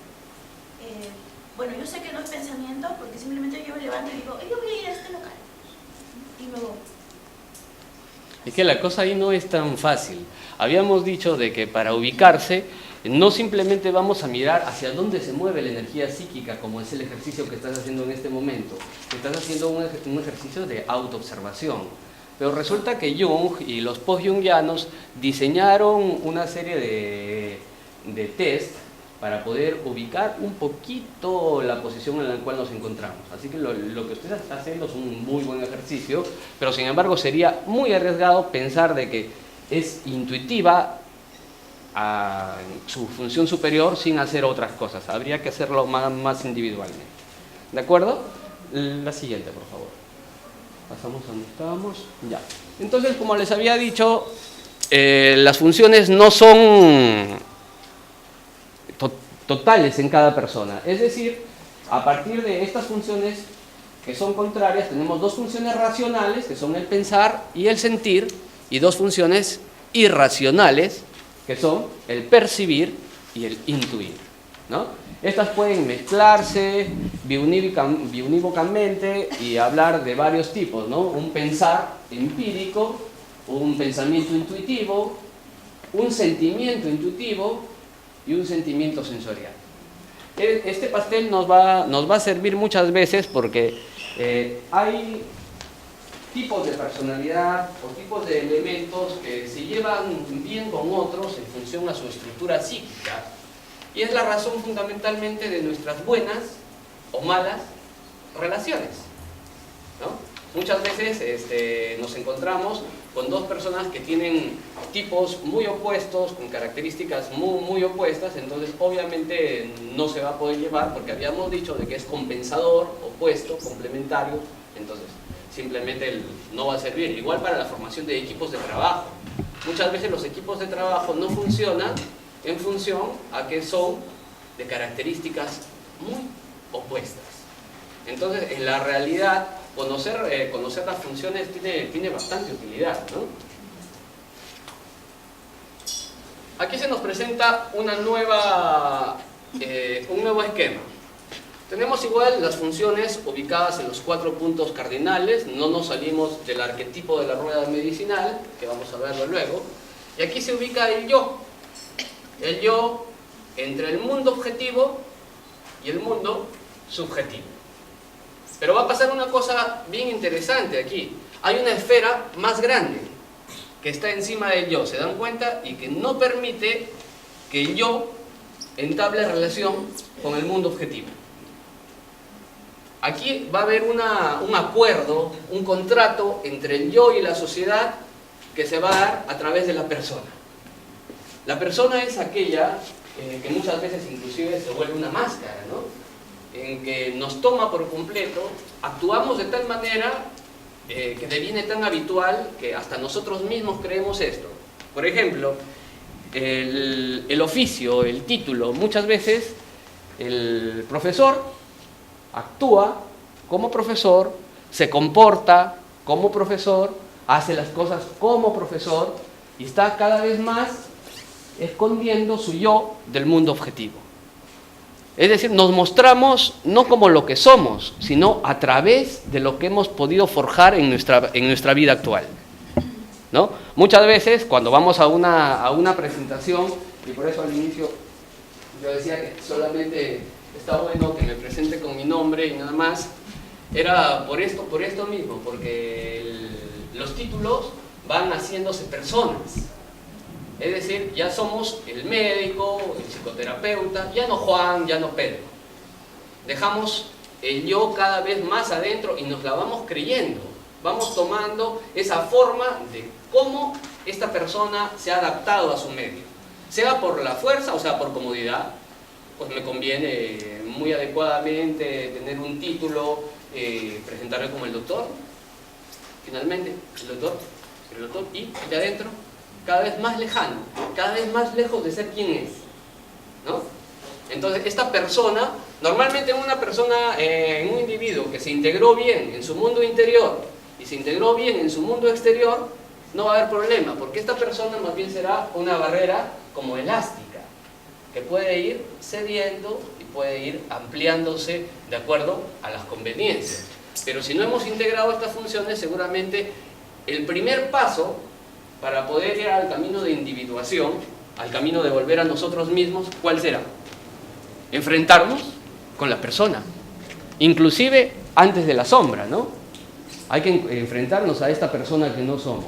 [SPEAKER 2] Bueno, yo sé que no es pensamiento porque simplemente yo me levanto y digo, yo voy a ir a este local. Y me voy.
[SPEAKER 1] Es que la cosa ahí no es tan fácil. Habíamos dicho de que para ubicarse no simplemente vamos a mirar hacia dónde se mueve la energía psíquica, como es el ejercicio que estás haciendo en este momento. Estás haciendo un ejercicio de autoobservación. Pero resulta que Jung y los post-jungianos diseñaron una serie de test para poder ubicar un poquito la posición en la cual nos encontramos. Así que lo que usted está haciendo es un muy buen ejercicio, pero sin embargo sería muy arriesgado pensar de que es intuitiva a su función superior sin hacer otras cosas. Habría que hacerlo más individualmente. ¿De acuerdo? La siguiente, por favor. Pasamos a donde estábamos. Ya. Entonces, como les había dicho, las funciones no son totales en cada persona. Es decir, a partir de estas funciones que son contrarias, tenemos dos funciones racionales, que son el pensar y el sentir, y dos funciones irracionales, que son el percibir y el intuir, ¿no? Estas pueden mezclarse biunívocamente y hablar de varios tipos, ¿no? Un pensar empírico, un pensamiento intuitivo, un sentimiento intuitivo y un sentimiento sensorial. Este pastel nos va a servir muchas veces porque hay tipos de personalidad o tipos de elementos que se llevan bien con otros en función a su estructura psíquica, y es la razón fundamentalmente de nuestras buenas o malas relaciones, ¿no? Muchas veces nos encontramos con dos personas que tienen tipos muy opuestos, con características muy opuestas, entonces obviamente no se va a poder llevar porque habíamos dicho de que es compensador, opuesto, complementario, entonces simplemente no va a servir. Igual para la formación de equipos de trabajo. Muchas veces los equipos de trabajo no funcionan en función a que son de características muy opuestas. Entonces, en la realidad, conocer las funciones tiene bastante utilidad, ¿no? Aquí se nos presenta un nuevo esquema. Tenemos igual las funciones ubicadas en los 4 puntos cardinales, no nos salimos del arquetipo de la rueda medicinal, que vamos a verlo luego, y aquí se ubica el yo entre el mundo objetivo y el mundo subjetivo. Pero va a pasar una cosa bien interesante aquí, hay una esfera más grande que está encima del yo, ¿se dan cuenta? Y que no permite que el yo entable relación con el mundo objetivo. Aquí va a haber un acuerdo, un contrato entre el yo y la sociedad que se va a dar a través de la persona. La persona es aquella que muchas veces inclusive se vuelve una máscara, ¿no? En que nos toma por completo, actuamos de tal manera que deviene tan habitual que hasta nosotros mismos creemos esto. Por ejemplo, el oficio, el título, muchas veces el profesor actúa como profesor, se comporta como profesor, hace las cosas como profesor y está cada vez más escondiendo su yo del mundo objetivo. Es decir, nos mostramos no como lo que somos, sino a través de lo que hemos podido forjar en nuestra vida actual, ¿no? Muchas veces cuando vamos a una presentación, y por eso al inicio yo decía que solamente está bueno que me presente con mi nombre y nada más, era por esto mismo, porque los títulos van haciéndose personas. Es decir, ya somos el médico, el psicoterapeuta, ya no Juan, ya no Pedro. Dejamos el yo cada vez más adentro y nos la vamos creyendo. Vamos tomando esa forma de cómo esta persona se ha adaptado a su medio. Sea por la fuerza o sea por comodidad, pues me conviene muy adecuadamente tener un título, presentarme como el doctor. Finalmente, el doctor y de adentro, cada vez más lejano, cada vez más lejos de ser quien es, ¿no? Entonces, esta persona, normalmente en un individuo que se integró bien en su mundo interior y se integró bien en su mundo exterior, no va a haber problema, porque esta persona más bien será una barrera como elástica, que puede ir cediendo y puede ir ampliándose de acuerdo a las conveniencias. Pero si no hemos integrado estas funciones, seguramente el primer paso para poder ir al camino de individuación al camino de volver a nosotros mismos, ¿cuál será? Enfrentarnos con la persona, inclusive antes de la sombra, ¿no? Hay que enfrentarnos a esta persona que no somos,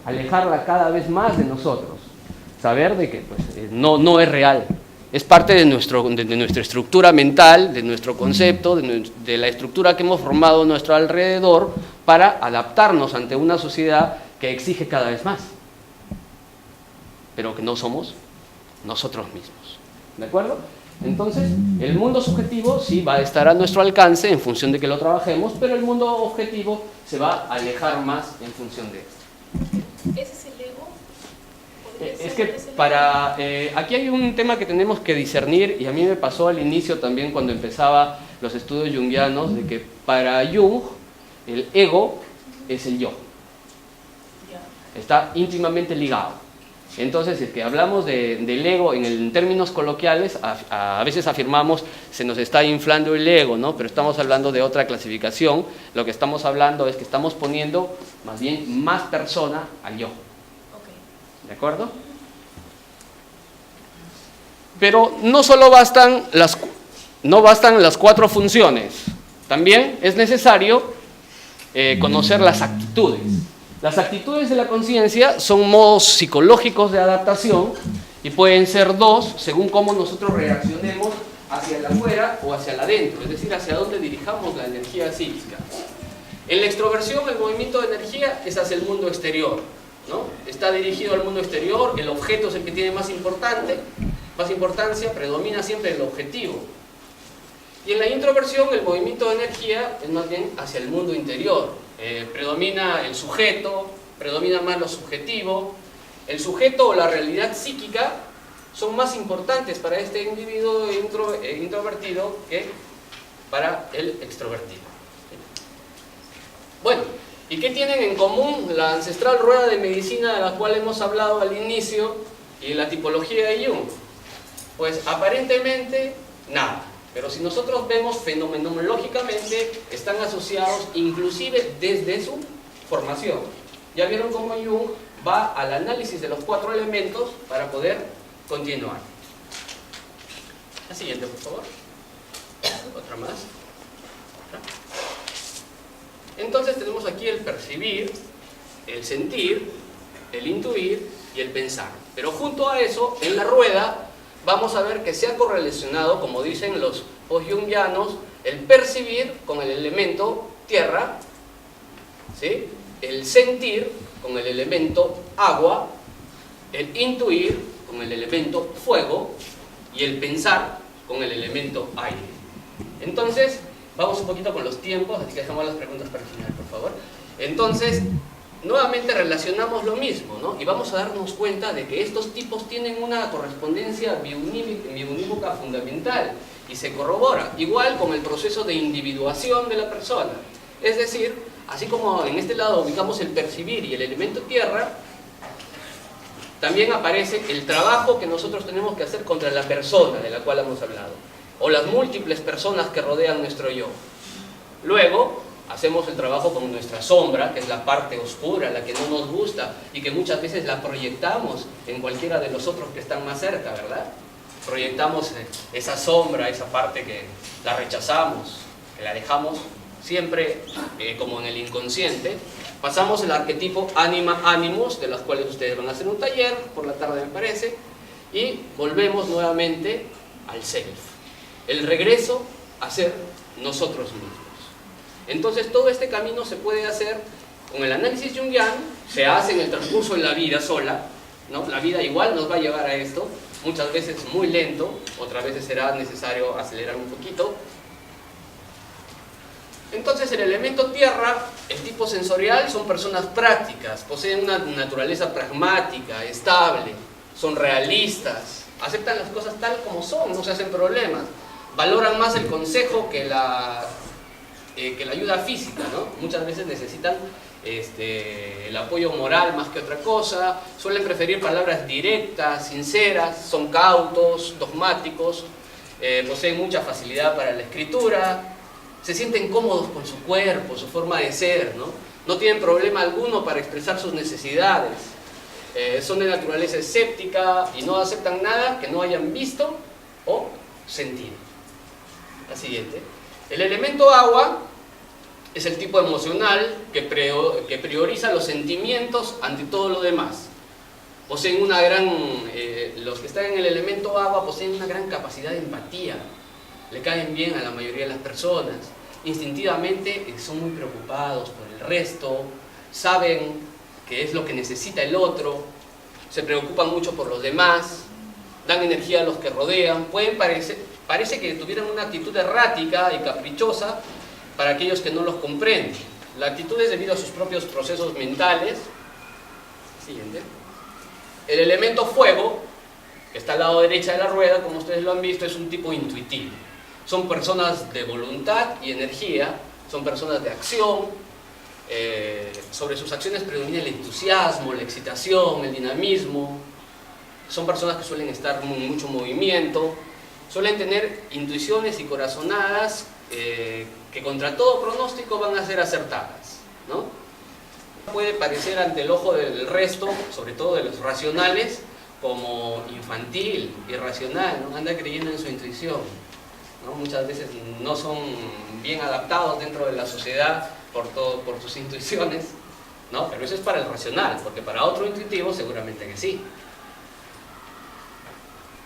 [SPEAKER 1] alejarla cada vez más de nosotros, saber de que pues, no es real, es parte de nuestra estructura mental, de nuestro concepto, de la estructura que hemos formado a nuestro alrededor para adaptarnos ante una sociedad que exige cada vez más, pero que no somos nosotros mismos, ¿de acuerdo? Entonces, el mundo subjetivo sí va a estar a nuestro alcance en función de que lo trabajemos, pero el mundo objetivo se va a alejar más en función de esto.
[SPEAKER 3] ¿Ese es el ego?
[SPEAKER 1] Es que para aquí hay un tema que tenemos que discernir, y a mí me pasó al inicio también cuando empezaba los estudios junguianos, de que para Jung el ego es el yo, está íntimamente ligado. Entonces, si es que hablamos del ego en términos coloquiales, a veces afirmamos se nos está inflando el ego, ¿no? Pero estamos hablando de otra clasificación. Lo que estamos hablando es que estamos poniendo más bien más persona al yo. ¿De acuerdo? Pero no solo bastan las 4 funciones, también es necesario conocer las actitudes. Las actitudes de la conciencia son modos psicológicos de adaptación y pueden ser 2 según cómo nosotros reaccionemos hacia el afuera o hacia el adentro, es decir, hacia dónde dirijamos la energía psíquica. En la extroversión, el movimiento de energía es hacia el mundo exterior, ¿no? Está dirigido al mundo exterior, el objeto es el que tiene más importancia, predomina siempre el objetivo. Y en la introversión, el movimiento de energía es más bien hacia el mundo interior. Predomina el sujeto, predomina más lo subjetivo. El sujeto o la realidad psíquica son más importantes para este individuo introvertido que para el extrovertido. Bueno, ¿y qué tienen en común la ancestral rueda de medicina de la cual hemos hablado al inicio y la tipología de Jung? Pues aparentemente nada. Pero si nosotros vemos fenomenológicamente, están asociados inclusive desde su formación. Ya vieron cómo Jung va al análisis de los 4 elementos para poder continuar. La siguiente, por favor. Otra más. Entonces tenemos aquí el percibir, el sentir, el intuir y el pensar. Pero junto a eso, en la rueda, vamos a ver que se ha correlacionado, como dicen los post-jungianos, el percibir con el elemento tierra, ¿sí? El sentir con el elemento agua, el intuir con el elemento fuego y el pensar con el elemento aire. Entonces, vamos un poquito con los tiempos, así que dejamos las preguntas para el final, por favor. Entonces, nuevamente relacionamos lo mismo, ¿no? Y vamos a darnos cuenta de que estos tipos tienen una correspondencia biounívoca fundamental y se corrobora, igual con el proceso de individuación de la persona. Es decir, así como en este lado ubicamos el percibir y el elemento tierra, también aparece el trabajo que nosotros tenemos que hacer contra la persona de la cual hemos hablado, o las múltiples personas que rodean nuestro yo. Luego, hacemos el trabajo con nuestra sombra, que es la parte oscura, la que no nos gusta y que muchas veces la proyectamos en cualquiera de los otros que están más cerca, ¿verdad? Proyectamos esa sombra, esa parte que la rechazamos, que la dejamos siempre como en el inconsciente. Pasamos el arquetipo ánima-ánimos, de los cuales ustedes van a hacer un taller, por la tarde me parece, y volvemos nuevamente al self. El regreso a ser nosotros mismos. Entonces todo este camino se puede hacer con el análisis junguiano, se hace en el transcurso de la vida sola, ¿no? La vida igual nos va a llevar a esto, muchas veces muy lento, otras veces será necesario acelerar un poquito. Entonces el elemento tierra, el tipo sensorial, son personas prácticas, poseen una naturaleza pragmática, estable, son realistas, aceptan las cosas tal como son, no se hacen problemas, valoran más el consejo que la ayuda física, ¿no? Muchas veces necesitan el apoyo moral más que otra cosa, suelen preferir palabras directas, sinceras, son cautos, dogmáticos, poseen mucha facilidad para la escritura, se sienten cómodos con su cuerpo, su forma de ser, ¿no? No tienen problema alguno para expresar sus necesidades. son de naturaleza escéptica y no aceptan nada que no hayan visto o sentido. La siguiente. El elemento agua es el tipo emocional que prioriza los sentimientos ante todo lo demás. Poseen una gran, los que están en el elemento agua poseen una gran capacidad de empatía, le caen bien a la mayoría de las personas, instintivamente son muy preocupados por el resto, saben qué es lo que necesita el otro, se preocupan mucho por los demás, dan energía a los que rodean, parece que tuvieran una actitud errática y caprichosa para aquellos que no los comprenden. La actitud es debido a sus propios procesos mentales. Siguiente. El elemento fuego, que está al lado derecha de la rueda, como ustedes lo han visto, es un tipo intuitivo. Son personas de voluntad y energía, son personas de acción, sobre sus acciones predomina el entusiasmo, la excitación, el dinamismo, son personas que suelen estar en mucho movimiento, suelen tener intuiciones y corazonadas que contra todo pronóstico van a ser acertadas, ¿no? Puede parecer ante el ojo del resto, sobre todo de los racionales, como infantil, irracional, ¿no? Anda creyendo en su intuición, ¿no? Muchas veces no son bien adaptados dentro de la sociedad por sus intuiciones, ¿no? Pero eso es para el racional, porque para otro intuitivo seguramente que sí.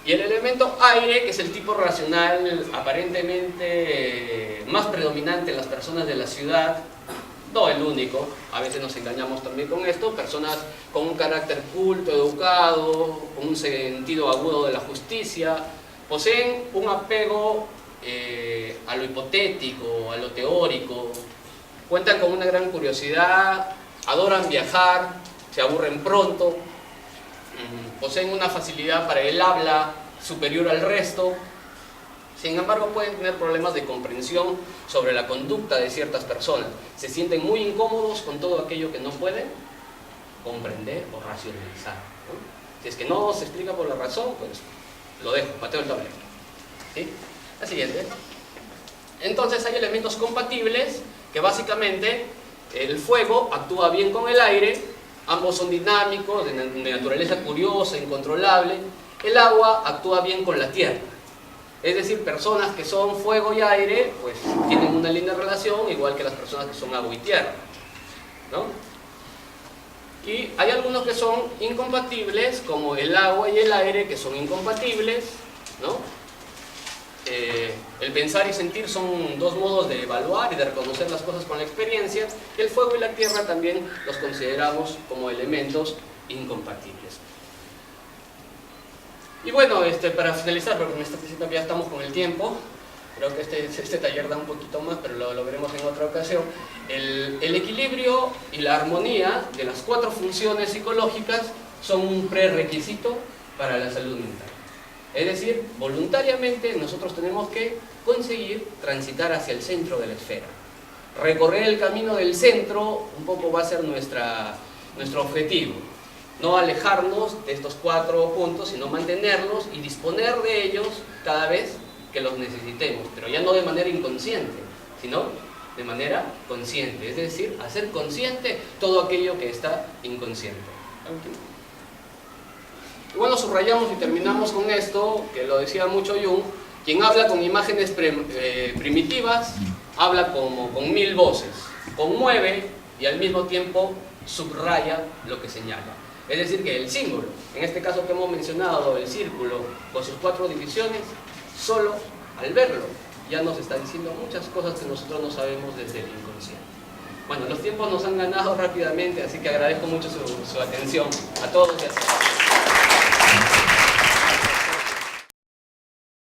[SPEAKER 1] Y el elemento aire, que es el tipo racional aparentemente más predominante en las personas de la ciudad, no el único, a veces nos engañamos también con esto, personas con un carácter culto, educado, con un sentido agudo de la justicia, poseen un apego a lo hipotético, a lo teórico, cuentan con una gran curiosidad, adoran viajar, se aburren pronto, poseen una facilidad para el habla superior al resto. Sin embargo, pueden tener problemas de comprensión sobre la conducta de ciertas personas. Se sienten muy incómodos con todo aquello que no pueden comprender o racionalizar, ¿no? Si es que no se explica por la razón, pues lo dejo, pateo el tablero, ¿sí? La siguiente. Entonces hay elementos compatibles que básicamente el fuego actúa bien con el aire, ambos son dinámicos, de naturaleza curiosa, incontrolable. El agua actúa bien con la tierra. Es decir, personas que son fuego y aire, pues tienen una linda relación, igual que las personas que son agua y tierra, ¿no? Y hay algunos que son incompatibles, como el agua y el aire, que son incompatibles, ¿no? El pensar y sentir son dos modos de evaluar y de reconocer las cosas con la experiencia, y el fuego y la tierra también los consideramos como elementos incompatibles. Y bueno, para finalizar, porque me está diciendo que ya estamos con el tiempo, creo que este taller da un poquito más, pero lo veremos en otra ocasión. El equilibrio y la armonía de las 4 funciones psicológicas son un prerequisito para la salud mental. Es decir, voluntariamente nosotros tenemos que conseguir transitar hacia el centro de la esfera. Recorrer el camino del centro un poco va a ser nuestro objetivo. No alejarnos de estos 4 puntos, sino mantenerlos y disponer de ellos cada vez que los necesitemos, pero ya no de manera inconsciente, sino de manera consciente, es decir, hacer consciente todo aquello que está inconsciente. Y bueno, subrayamos y terminamos con esto, que lo decía mucho Jung: quien habla con imágenes primitivas, habla como con 1000 voces, conmueve y al mismo tiempo subraya lo que señala. Es decir, que el símbolo, en este caso que hemos mencionado, el círculo, con sus 4 divisiones, solo al verlo ya nos está diciendo muchas cosas que nosotros no sabemos desde el inconsciente. Bueno, los tiempos nos han ganado rápidamente, así que agradezco mucho su atención a todos y a todas.